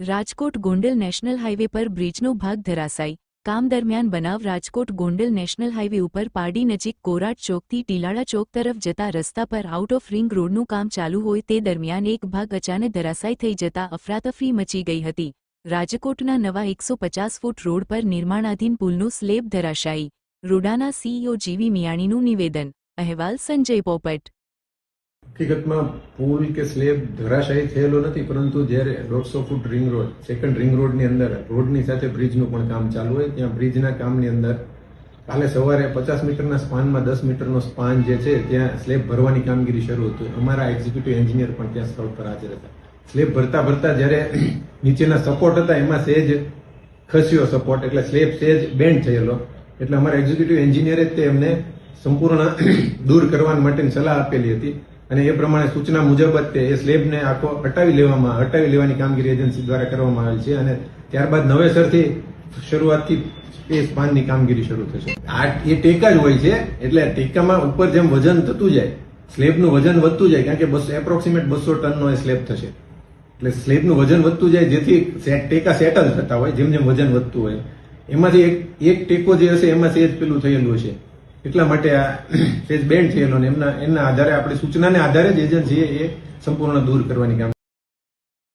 Rajkot Gondal national highway પર બ્રિજનો ભાગ ધરાશાયી. કામ દરમિયાન બનાવ. રાજકોટ ગોંડલ નેશનલ હાઇવે ઉપર પારડી નજીક કોરાટ ચોકથી ટીલાળા ચોક તરફ જતા રસ્તા પર આઉટ ઓફ રિંગ રોડનું કામ ચાલુ હોય તે દરમિયાન એક ભાગ અચાનક ધરાશાયી થઈ જતા અફરાતફરી મચી ગઈ હતી. રાજકોટના નવા 150 ફૂટ રોડ પર નિર્માણાધીન પુલનું સ્લેબ ધરાશાયી. રોડાના સીઈઓ જીવી મિયાણીનું નિવેદન. અહેવાલ સંજય પોપટ. હકીકતમાં પુલ કે સ્લેબ ધરાશાયી થયેલો નથી, પરંતુ જ્યારે 150 foot ring road, second ring રોડની અંદર રોડની સાથે બ્રિજનું પણ કામ ચાલુ હોય, ત્યાં બ્રિજના કામની અંદર કાલે સવારે 50 મીટરના સ્પાનમાં 10 મીટરનો સ્પાન જે છે ત્યાં સ્લેબ ભરવાની કામગીરી શરૂ હતી. અમારા એક્ઝિક્યુટિવ એન્જિનિયર પણ ત્યાં સ્થળ પર હાજર હતા. સ્લેબ ભરતા જ્યારે નીચેના સપોર્ટ હતા એમાં સહેજ ખસ્યો સપોર્ટ, એટલે સ્લેબ સહેજ બેન્ડ થયેલો, એટલે અમારા એક્ઝિક્યુટિવ એન્જિનિયરે તે એમને સંપૂર્ણ દૂર કરવા માટેની સલાહ આપેલી હતી અને એ પ્રમાણે સૂચના મુજબ જ એ સ્લેબને આખો હટાવી લેવાની કામગીરી એજન્સી દ્વારા કરવામાં આવેલ છે અને ત્યારબાદ નવેસરથી શરૂઆતથી એ સ્પાનની કામગીરી શરૂ થશે. એ ટેકા જ હોય છે, એટલે ટેકામાં ઉપર જેમ વજન થતું જાય, સ્લેબનું વજન વધતું જાય, કારણ કે એપ્રોક્સિમેટ 200 ટનનો એ સ્લેબ થશે, એટલે સ્લેબનું વજન વધતું જાય જેથી ટેકા સેટલ થતા હોય. જેમ જેમ વજન વધતું હોય એમાંથી એક ટેકો જે હશે એમાં સહેજ પેલું થયેલું હશે, એટલા માટે આ સહેજ બેન્ડ થયેલો ને એના આધારે આપણી સૂચનાને આધારે જ એજન્સીએ એ સંપૂર્ણ દૂર કરવાની કામ